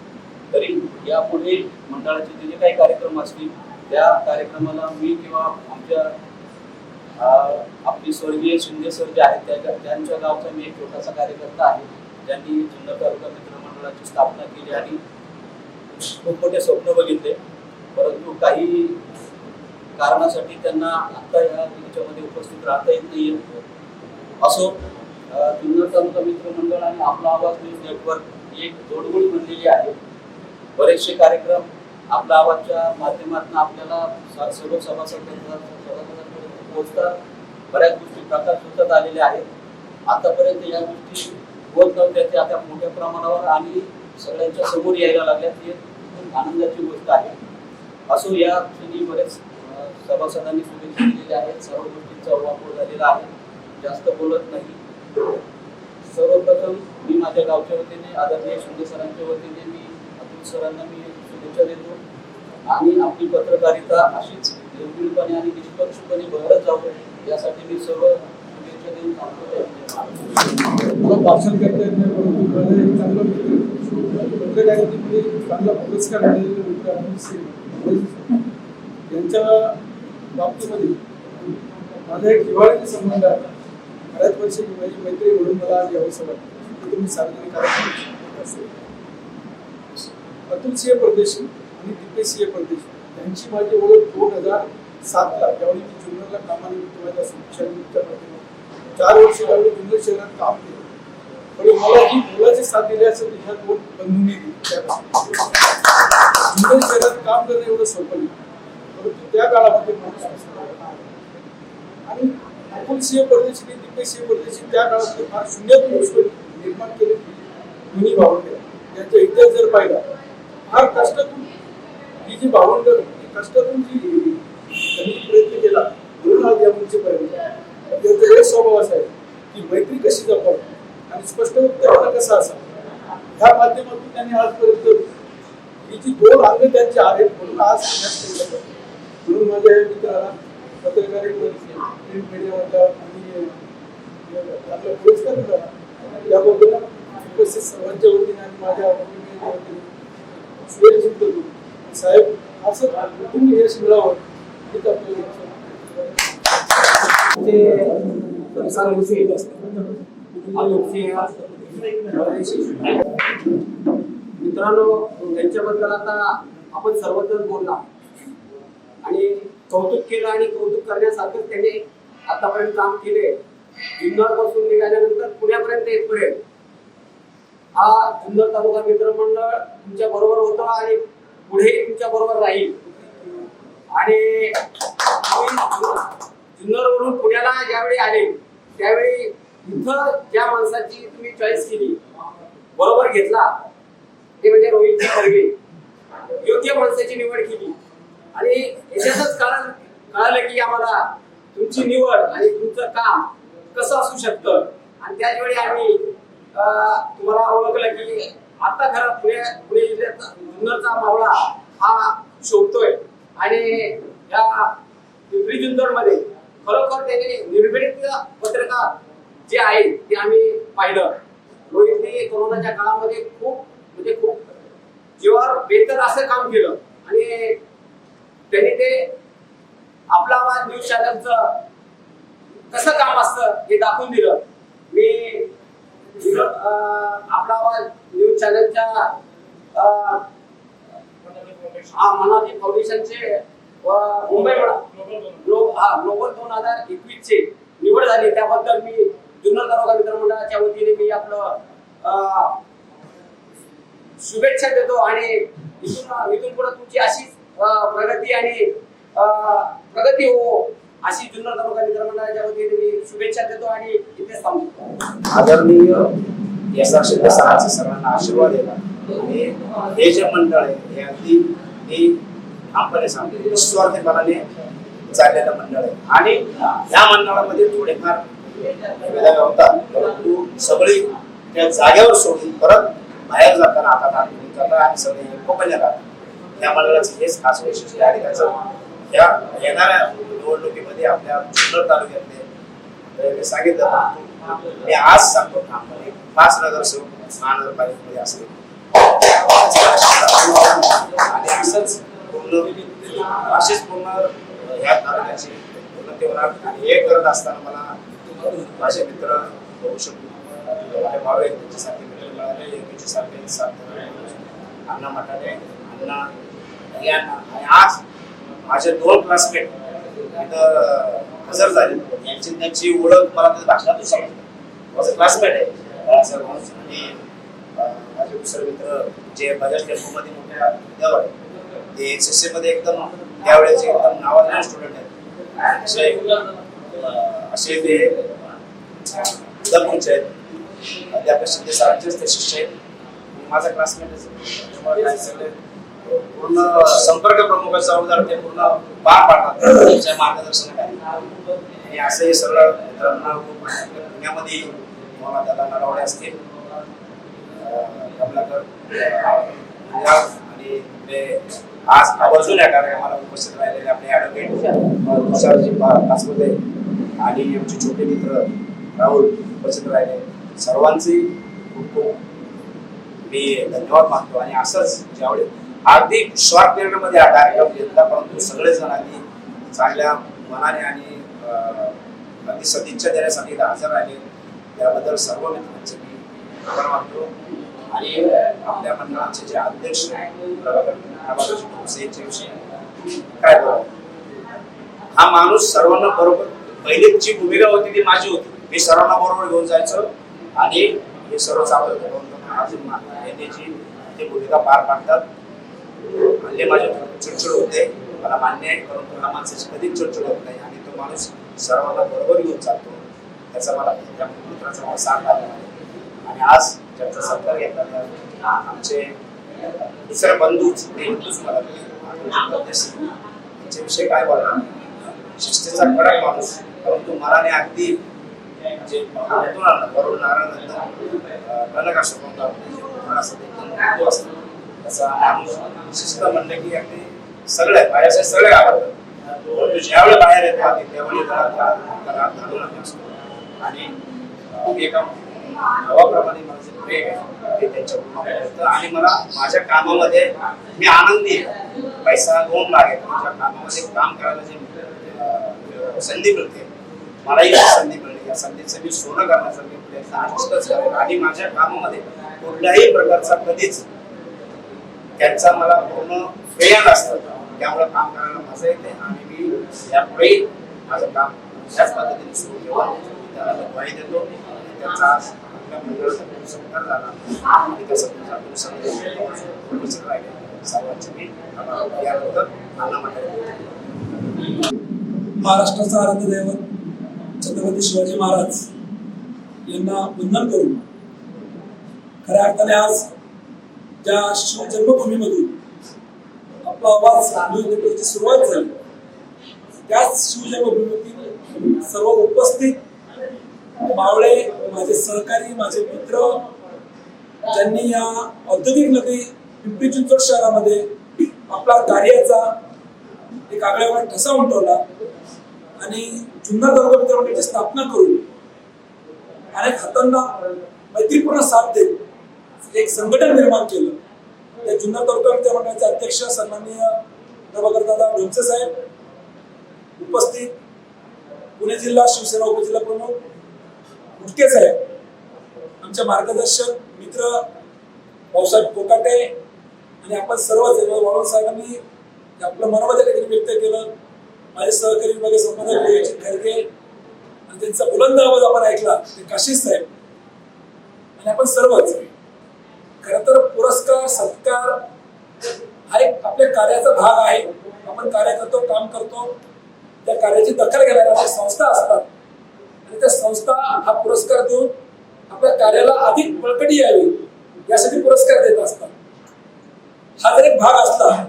[SPEAKER 9] तरी यापुढे मंडळाचे जे काही कार्यक्रम असतील त्या कार्यक्रमाला मी किंवा आमच्या आपले स्वर्गीय शिंदे सर जे आहेत त्यांच्या गावचा मी एक छोटासा कार्यकर्ता आहे, ज्यांनी जुन्नर तालुका मित्रमंडळाची स्थापना केली आणि खूप मोठे स्वप्न बघितले, परंतु काही कारणासाठी त्यांना आता याच्यामध्ये उपस्थित राहता येत नाहीये. असो, जुन्नर तालुका मित्र मंडळ आणि आपला आवाज न्यूज नेटवर्क एक जोडगोळी बनलेली आहे. बरेचसे कार्यक्रम आपल्या आवाजच्या माध्यमातून आपल्याला सर्व सभासदांपर्यंत पोहोचतात. बऱ्याच गोष्टी प्रकाश होतात आलेल्या आहेत. आतापर्यंत या गोष्टी होत नव्हत्या, त्या आता मोठ्या प्रमाणावर आणि सगळ्यांच्या समोर यायला लागल्यात. ही खूप आनंदाची गोष्ट आहे. असो, या क्षणी बरेच सभासदांनी शुभेच्छा दिलेल्या आहेत. सर्व गोष्टींचा वापर झालेला आहे. जास्त बोलत नाही. सर्वप्रथम मी माझ्या गावच्या वतीने आदरणीय शिंदे सरांच्या वतीने मी अतुल सरांना मी शुभेच्छा देतो आणि आपली पत्रकारिता अशीच निर्भीडपणे आणि निष्पक्षपणे बहरत जावं यासाठी मी सर्व शुभेच्छा देऊन थांबतो.
[SPEAKER 5] मला भाषण करता येत नाही, परंतु माझा एक चांगला मित्र पत्रकारितेमध्ये चांगला पुरस्कार मिळालेले मित्र अतुल सिंह यांच्या बाबतीमध्ये माझा एक जिव्हाळ्याचा संबंध आहे. बऱ्याच वर्षी माझी मैत्री म्हणून मला आज यावंसं वाटतं की तुम्ही सार्वजनिक कार्यक्रम असेल. अतुल सिंह परदेशी आणि दीपेश सिंह परदेशी यांची माझी ओळख 2007ला ज्यावेळी मी जुन्नरला कामानिमित्त माझ्या शिक्षणाच्या माध्यमातून 4 वर्ष त्यावेळी जुन्नर शहरात काम केलं. पण मला ही मुलाची साथ दिल्याचं ह्या 2 बंधूंनी दिली. जुन्नर शहरात काम करणं एवढं सोपं नाही, परंतु त्या काळामध्ये माणूस आणि अतुल सिंह परदेशी आणि दीपेश सिंह परदेशी त्या काळात फार शून्यातून गोष्ट निर्माण केली. दोन्ही भावंड त्यांचा इतिहास जर पाहिला, फार कष्टातून ही जी भावंड कष्टातून जी त्यांनी प्रयत्न केला म्हणून आज या उंचीपर्यंत. त्यांचा एक स्वभाव असा आहे की मैत्री कशी जपावी आणि स्पष्ट वक्तव्य कसं असावं, ह्या माध्यमातून त्यांनी आजपर्यंत ही जी 2 अंग त्यांची आहेत म्हणून आज म्हणून माझ्या या मित्राला पत्रकारिता प्रिंट मीडियामधला आणि आपला पुरस्कार मिळाला. त्याबद्दल उपस्थित सर्वांच्या वतीने आणि माझ्या वतीने शुभेच्छा देतो. साहेब, असं तुम्ही यश मिळावं हीच आपल्याला
[SPEAKER 10] मित्रांनो, त्यांच्याबद्दल आता आपण सर्वजण बोलला आणि कौतुक केलं आणि कौतुक करण्यासारखं त्याने आतापर्यंत काम केले. जुन्नर पासून निघाल्यानंतर पुण्यापर्यंत येतपर्यंत हा जुन्नर तालुका मित्र मंडळ तुमच्या बरोबर होता आणि पुढे तुमच्या बरोबर राहील. आणि जुन्नरवरून पुण्याला ज्यावेळी आले त्यावेळी इथं ज्या माणसाची तुम्ही चॉईस केली, बरोबर घेतला, ते म्हणजे रोहित खरगे. योग्य माणसाची निवड केली आणि याच्यातच कळालं की आम्हाला तुमची निवड आणि तुमचं काम कसं असू शकतं. आणि त्याच वेळी आम्ही तुम्हाला ओळखलं की आता खरं पुणे जिल्ह्यात जुन्नरचा मावळा हा शोधतोय आणि या पिंपरी चिंचवडमध्ये खरोखर त्याने निर्भीड पत्रकार जे आहेत ते आम्ही पाहिलं. रोहितने कोरोनाच्या काळामध्ये खूप जीवावर बेहतर असं काम केलं आणि त्यांनी ते आपला आवाज न्यूज चॅनलचं कसं काम असतं हे दाखवून दिलं. मी आपला आवाज न्यूज चॅनलच्या मनाली फाउंडेशनचे मुंबई ग्लोबल 2021 चे निवड झाली. त्याबद्दल मी जुन्नर तालुका मित्र मंडळाच्या वतीने मी आपलं शुभेच्छा देतो आणि इथून पुढे तुमची अशीच प्रगती आणि प्रगती हो अशी जुन्नर तालुका मित्र मंडळाच्या वतीने मी शुभेच्छा देतो आणि इथेच थांबतो.
[SPEAKER 11] आदरणीय यशा शिंदे सरांचे सर्वांना आशीर्वाद देतात. हे जे मंडळ आहे हे अगदी ठामपणे सांगते निस्वार्थीपणाने चाललेलं मंडळ आहे आणि या मंडळामध्ये थोडेफार वेगळ्या होतात, परंतु सगळी त्या जागेवर सोडून परत बाहेर जाताना आता जातात आणि सगळे एकोप्याने राहतात. या मंडळाचं हेच खास वैशिष्ट्य आहे आणि त्याचं या येणाऱ्या निवडणुकीमध्ये आपल्या जुन्नर तालुक्यातले मी सांगितलं, मी आज सांगतो ठामपणे 5 नगरसेवक महानगरपालिकेमध्ये असतील आणि असंच अशीच पूर्ण ह्या तालुक्याची उन्नती होणार. आणि हे करत असताना मला माझे मित्र होऊ शकतो भावे त्यांच्यासारखे मिळाले, सारखे साथ अण्णा मटारे, अण्णा यांना आणि आज माझे 2 क्लासमेट इथं हजर झाले. त्यांची ओळख मला त्या भाषणातून समजली. माझं क्लासमेट आहे सर्वांस. आणि माझे दुसरे मित्र जे बजाज टेम्पोमध्ये मोठ्या विद्यावर आहे, ते एनसीसी मध्ये एकदम त्यावेळेचे एकदम नावाजलेले स्टुडंट आहेत. असे ते दमूचे आहेत. अध्यापक शिंदे सरांचेच ते शिष्य आहेत. माझा क्लासमेटच आहे. सगळे पूर्ण संपर्क प्रमुख जबाबदार ते पूर्ण पार पाडतात त्यांच्या मार्गदर्शनाखाली. आणि असं हे सगळं पुण्यामध्ये मला दादा नरवडे असतील, कमलाकर आणि आज आवर्जून या कार्यक्रमाला उपस्थित राहिलेले आपले ॲडव्होकेट तुषारजी कासमध्ये आणि आमचे छोटे मित्र राहुल उपस्थित राहिले. सर्वांचे खूप खूप मी धन्यवाद मानतो. आणि असंच ज्यावेळी अगदी शॉर्ट पिरियडमध्ये हा कार्यक्रम घेतला, परंतु सगळेजण आधी चांगल्या मनाने आणि अगदी सदिच्छा देण्यासाठी हजर राहिले. त्याबद्दल सर्व मित्रांचे मी आभार मानतो. आणि आपल्या मंडळाचे जे अध्यक्ष यांच्याविषयी काय बोलावं. हा माणूस सर्वांना बरोबर, पहिली जी भूमिका होती ती माझी होती. मी सर्वांना बरोबर घेऊन जायचो आणि हे सर्व चालू ते भूमिका पार पाडतात. हल्ले माझे चिडचिड होते, मला मान्य आहे, परंतु हा माणसाची कधीच चिडचिड होत नाही. आणि तो माणूस सर्वांना बरोबर घेऊन चालतो. त्याचा मला त्या मित्राचा मला साथ आला. आणि आज ज्यांचा सत्कार घेतला आमचे दुसरे बंधूच मला त्यांच्याविषयी काय बोलणार. शिस्तीचा कडक माणूस, परंतु मनाने अगदी जे वरून नारायण कनक असतो त्याचा माणूस शिस्त म्हणलं की अगदी सगळे बाहेरचे सगळे आवडतात. परंतु ज्यावेळी बाहेर येतात त्यावेळी घालून असतो. आणि एका भावाप्रमाणे मला जे प्रेम आहे ते त्यांच्याकडून. आणि मला माझ्या कामामध्ये मी आनंदी आहे. पैसा 2 लागेल, माझ्या कामामध्ये काम करायला जे संधी मिळते, मलाही संधी मिळते. या संधीचं मी सोनं करण्याचा मी प्रयत्न करेन. आणि माझ्या कामामध्ये कुठल्याही प्रकारचा कधीच त्यांचा मला पूर्ण प्रेम असतं. त्यामुळे काम करायला मजा येते. आणि मी यापुढे माझं काम त्याच पद्धतीने सुरू ठेवून त्याला ग्वाही देतो. त्यांचा आज आपल्या मंडळाचा सत्कार झाला आणि त्याचा सर्वांचे मी याबद्दल अण्णा मटारे.
[SPEAKER 3] महाराष्ट्राचा आराध्य दैवत छत्रपती शिवाजी महाराज यांना वंदन करून खऱ्या अर्थाने आज ज्या शिवजन्मभूमीमधून आपला आवाज न्यूज सुरुवात झाली, त्याच शिवजन्मभूमीतील सर्व उपस्थित मावळे, माझे सहकारी, माझे मित्र, ज्यांनी या औद्योगिक नगरी पिंपरी चिंचवड शहरामध्ये आपला कार्याचा एक आगळेवार ठसा उमटवला आणि जुन्नर तालुका मित्र मंडळाची स्थापना करून अनेक हातांना मैत्रीपूर्ण साथ देत एक संघटन निर्माण केलं. त्या जुन्नर तालुका मित्र मंडळाचे अध्यक्ष सन्माननीय प्रभाकर दादा ढोंगसे साहेब, उपस्थित पुणे जिल्हा शिवसेना उपजिल्हा प्रमुख मुटके साहेब, आमचे मार्गदर्शक मित्र भाऊसाहेब कोकाटे आणि आपण सर्वच वाळून साहेबांनी आपलं मनोबल व्यक्त केलं. माझे सहकारी विभागीय संपादक रोहित खरगे आणि त्यांचा बुलंद आवाज आपण ऐकला ते काशीस साहेब आणि आपण सर्वच. खरं तर पुरस्कार सत्कार हा एक आपल्या कार्याचा भाग आहे. आपण कार्य करतो, काम करतो, त्या कार्याची दखल घेणाऱ्या संस्था असतात आणि त्या संस्था हा पुरस्कार देऊन आपल्या कार्याला अधिक बळकटी यावी यासाठी पुरस्कार देत असतात. हा जर एक भाग असला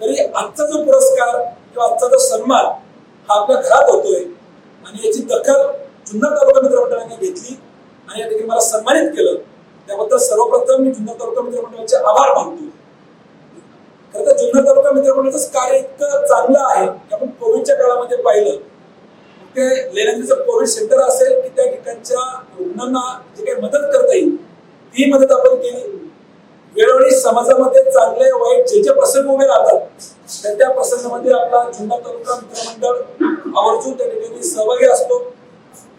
[SPEAKER 3] तरी आजचा जो पुरस्कार किंवा आजचा जो सन्मान हा आपल्या घरात होतोय आणि याची दखल जुन्नर तालुका मित्र मंडळाने घेतली आणि या ठिकाणी मला सन्मानित केलं. त्याबद्दल सर्वप्रथम मी जुन्नर तालुका मित्र मंडळाचे आभार मानतो. खरं तर जुन्नर तालुका मित्र मंडळाचं कार्य इतकं चांगलं आहे की आपण कोविडच्या काळामध्ये पाहिलं ते लेण्याद्रीचं कोविड सेंटर असेल की त्या ठिकाणच्या रुग्णांना जे काही मदत करता येईल ती मदत आपण केली. वेळोवेळी समाजामध्ये चांगले वाईट जे प्रसंग उभे राहतात त्या प्रसंगामध्ये आपला जुन्नर तालुका मित्रमंडळ आवर्जून त्या ठिकाणी सहभागी असतो.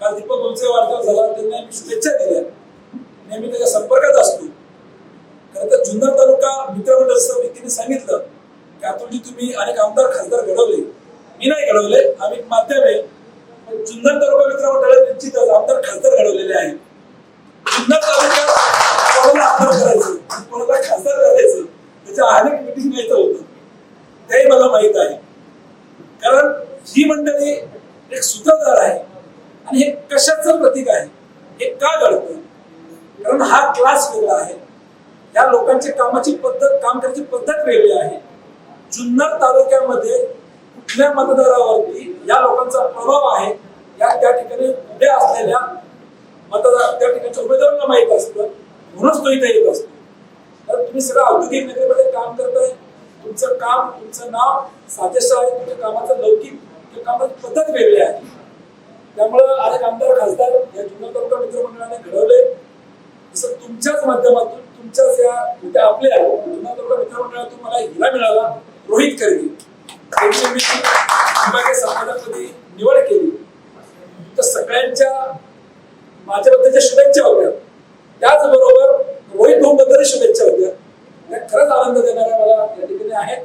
[SPEAKER 3] काल दीपक बोलचे वार्ता झाला, त्यांना मी शुभेच्छा दिल्या, नेहमी त्याच्या संपर्कात असतो.
[SPEAKER 5] खरं तर जुन्नर तालुका मित्रमंडळ समितीने सांगितलं की अतुलजी तुम्ही अनेक आमदार खासदार घडवले, मी नाही घडवले, आम्ही माध्यम आहे. पण जुन्नर तालुका मित्रमंडळात निश्चितच आमदार खासदार घडवलेले आहेत. जुन्नर तालुक्यात कोणाला आमदार करायचं, कोणाला खासदार करायचं, त्याच्या अनेक मिटिंग घ्यायचं होतं, तेही मला माहित आहे. कारण ही मंडळी एक सूत्रधार आहे आणि हे कशाचं प्रतीक आहे, हे का घडतं? कारण हा क्लास वेगळा आहे, या लोकांची कामाची पद्धत, काम करायची पद्धत वेगळी आहे. जुन्नर तालुक्यामध्ये कुठल्या मतदारावरती या लोकांचा प्रभाव आहे, या त्या ठिकाणी उभे असलेल्या मतदार, त्या ठिकाणच्या उमेदवारांना माहित असतं, म्हणूनच तो इथे येत असतो. तर तुम्ही सगळं औद्योगिक नगरीमध्ये काम करताय, तुमचं काम, तुमचं नाव साजेसं आहे, तुमच्या कामाचं लौकिक, तुमच्या कामाची पद्धत वेगळी आहे. त्यामुळं अनेक आमदार खासदार या जुन्नर तालुका मित्रमंडळाने घडवले. जसं तुमच्याच माध्यमातून, तुमच्याच या आपल्या जुन्नर तालुका मित्रमंडळातून मला हिरा मिळाला, रोहित करगे, त्यांची मी विभागीय संपादकपदी निवड केली. तर सगळ्यांच्या माझ्याबद्दलच्या शुभेच्छा होत्या, त्याचबरोबर रोहित भाऊबद्दल शुभेच्छा होत्या. त्या खरंच आनंद देणाऱ्या मला या ठिकाणी आहेत.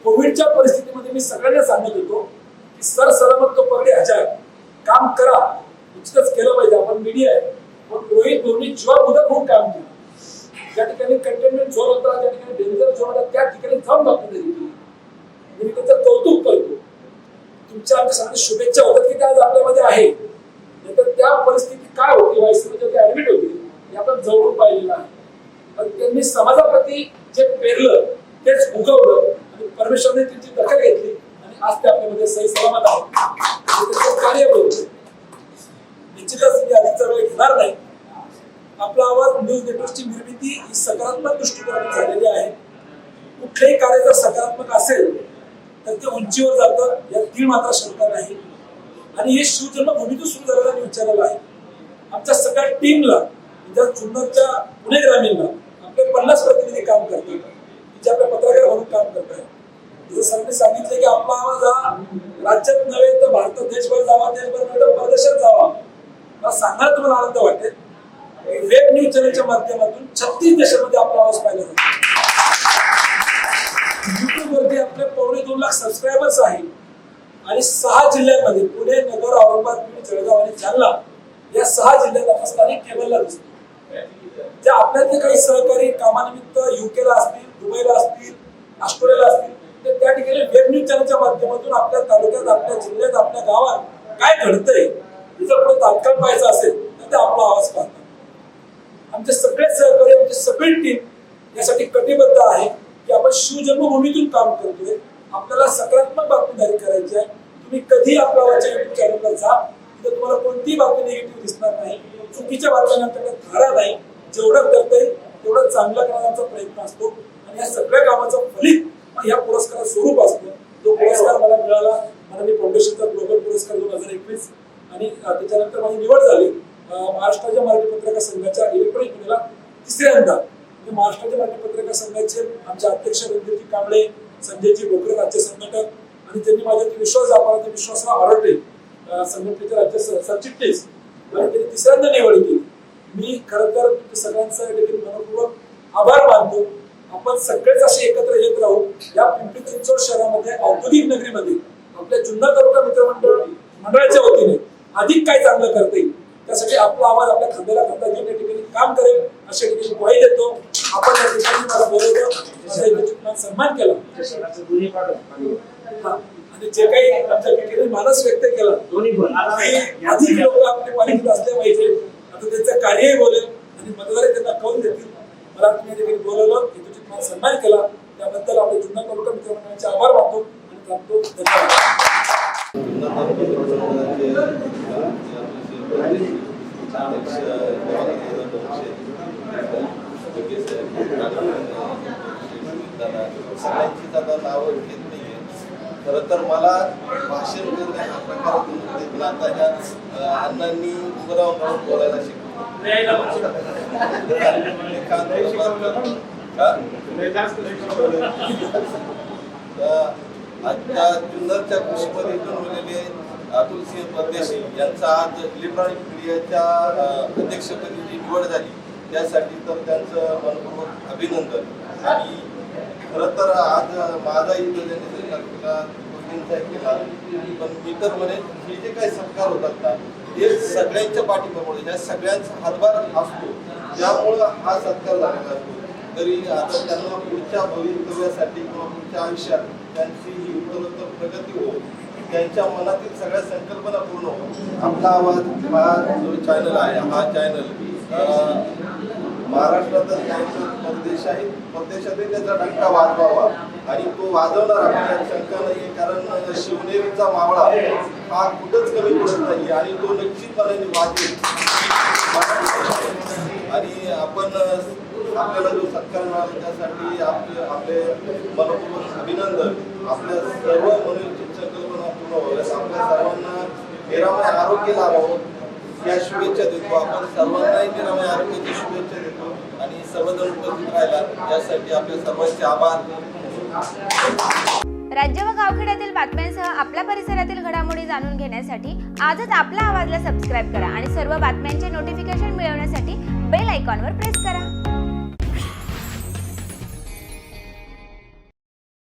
[SPEAKER 5] कोविडच्या परिस्थितीमध्ये मी सगळ्यांना सांगत होतो की सर सलामत तो पगडे हजार, काम करा, नुसतंच केलं पाहिजे, आपण मीडिया आहे. पण रोहित भाऊंनी जेव्हा मुदत होऊन काम केलं, ज्या ठिकाणी कंटेनमेंट झोन होता, ज्या ठिकाणी डेंजर झोन होता, त्या ठिकाणी जाऊन बातमी दिली. मी त्याचं कौतुक करतो. तुमच्या आमच्या सगळ्या शुभेच्छा होतात की त्या आज आपल्यामध्ये आहे, नाहीतर त्या परिस्थिती काय होती, वायसीमध्ये ते ऍडमिट होते, हे आपण जवळून पाहिलेलं आहे. पण त्यांनी समाजाप्रती जे पेरलं तेच उगवलं आणि परमेश्वरने त्यांची दखल घेतली आणि आज ते आपल्यामध्ये सही सलामत आहे. त्याचं कार्य होतं. निश्चितच मी अधिकचा वेळ घेणार नाही. आपला आवाज न्यूज नेटवर्कची निर्मिती ही सकारात्मक दृष्टिकोनातून झालेली आहे. कुठलेही कार्य जर सकारात्मक असेल तर ते उंचीवर जातं, यात तीळ मात्र शंका नाही. आणि हे शिवजन्मभूमीतून सुरू झालेला न्यूज चॅनल आहे. आमच्या सगळ्या टीमला, जुन्नरच्या पुणे ग्रामीणला आपले 50 प्रतिनिधी काम करतात, जे आपल्या पत्रकार म्हणून काम करतात. जसं सरांनी सांगितलं की आपला आवाज हा राज्यात नव्हे तर भारतात, देशभर जावा, देशभर नव्हे तर परदेशात जावा. मला सांगायला तुम्हाला आनंद वाटेल, वेब न्यूज चॅनलच्या माध्यमातून 36 देशांमध्ये आपला आवाज पाहिला जातो. युट्यूबवरती आपले 2.25 लाख सबस्क्रायबर्स आहेत आणि 6 जिल्ह्यांमध्ये पुणे, नगर, औरंगाबाद, बीड, जळगाव आणि जालना या 6 जिल्ह्यात आपण स्थानिक केबलला दिसतो. ज्या आपल्यातले काही सहकारी कामानिमित्त युकेला असतील, दुबईला असतील, ऑस्ट्रेलियाला असतील, तर त्या ठिकाणी वेब न्यूज चॅनलच्या माध्यमातून आपल्या तालुक्यात, आपल्या जिल्ह्यात, आपल्या गावात काय घडतंय जर पुढे तात्काळ पाहायचं असेल तर ते आपला आवाज पाहतात. आमचे सगळे सहकारी, आमची सगळी टीम यासाठी कटिबद्ध आहे की आपण शिवजन्मभूमीतून काम करतोय. आपल्याला सकारात्मक बातमीदारी करायची आहे. तुम्ही कधी आपल्या आवाजच्या युट्यूब चॅनलला जा, तिथे तुम्हाला कोणतीही बातमी निगेटिव्ह दिसणार नाही, चुकीच्या बातम्यांकडे धारा नाही. जेवढं करता येईल तेवढं चांगलं करण्याचा प्रयत्न असतो आणि या सगळ्या कामाचं फलित या पुरस्काराचं स्वरूप असतं. तो पुरस्कार मला मिळाला माननीय फाउंडेशनचा ग्लोबल पुरस्कार 2021 आणि त्याच्यानंतर माझी निवड झाली महाराष्ट्राच्या मराठी पत्रकार संघाच्या इलेक्ट्रॉनिक मीडियाला तिसऱ्यांदा. महाराष्ट्राच्या मराठी पत्रकार संघाचे आमचे अध्यक्ष रणधीरजी कांबळे, संजयजी भोकरे राज्य संघटक आणि त्यांनी माझ्यावरती विश्वास दाखवला, ते विश्वासराव आरोटे संघटनेचे राज्य सरचिटणीस आणि त्यांनी तिसऱ्यांदा निवड केली. मी खरं तर सगळ्यांचा मनपूर्वक आभार मानतो. आपण सगळेच असे एकत्र येत राहू. या पिंपरी चिंचवड शहरामध्ये, औद्योगिक नगरीमध्ये आपल्या जुन्नर तालुका मंडळाच्या वतीने अधिक काय चांगलं करता येईल त्यासाठी आपला आवाज आपल्या खांद्याला खांदा घेऊन या ठिकाणी काम करेल अशा ठिकाणी ग्वाही देतो. आपण या ठिकाणी मला बोलवलं, सन्मान केला आणि जे काही आमच्या ठिकाणी मानस व्यक्त केला, अधिक लोक आपल्या पालिकेत असले पाहिजे. आता त्यांचं कार्यही बोलेल आणि मतदार त्यांना कौल देतील. मला तुम्ही या ठिकाणी बोलवलं, तुम्हाला सन्मान केला, त्याबद्दल आपल्या जुन्नर तालुका मित्रमंडळाचे आभार मानतो आणि थांबतो. धन्यवाद.
[SPEAKER 6] सगळ्यांची दादा नावं घेत नाहीये. खरं तर मला भाषण करणे हा प्रकार आता ह्या अण्णांनी उभं राहून बोलायला शिकवलं. आजच्या जुन्नरच्या कृषीमध्ये जन्मलेले अतुलसिंह परदेशी यांचा आज इलेक्ट्रॉनिक मीडियाच्या अध्यक्षपदी जी निवड झाली त्यासाठी तर त्यांचं मनपूर्वक अभिनंदन. आणि खरं तर आज माझा इथं त्यांनी सत्कार केला, गोष्टींचा केला, पण मी तर म्हणेन हे जे काही सत्कार होतात ना हे सगळ्यांच्या पाठीमागे ह्या सगळ्यांचा हातभार असतो, त्यामुळं हा सत्कार झालेला असतो. तरी आता त्यांना पुढच्या भवितव्यासाठी किंवा पुढच्या आयुष्यात त्यांची ही उत्तरोत्तर प्रगती हो, त्यांच्या मनातील सगळ्या संकल्पना पूर्ण हो. आपला आवाज हा जो चॅनल आहे, हा चॅनल महाराष्ट्रातच नाही परदेशातही त्याचा डंका वाजवावा आणि तो वाजवणार आपल्याला शंका नाही. कारण शिवनेरीचा मावळा हा कुठंच कमी पडत नाही आणि तो निश्चितपणे वाजेल. आणि आपण आपल्याला जो सत्कार मिळाला त्यासाठी आपले मनपूर्वक अभिनंदन. आपल्या सर्व मनोचित संकल्पना पूर्ण व्हाव्यात, आपल्या सर्वांना निरामय आरोग्य लाभावं या शुभेच्छा देतो. आपण सर्वांनाही निरामय आरोग्याची शुभेच्छा देतो आणि सर्वजण उपस्थित राहिला यासाठी आपल्या सर्वांचे आभार.
[SPEAKER 1] राज्य व गावखेड्यातील बातम्यांसह आपल्या परिसरातील घडामोडी जाणून घेण्यासाठी आजच आपला आवाजला सबस्क्राईब करा आणि सर्व बातम्यांचे नोटिफिकेशन मिळवण्यासाठी बेल आयकॉनवर प्रेस करा.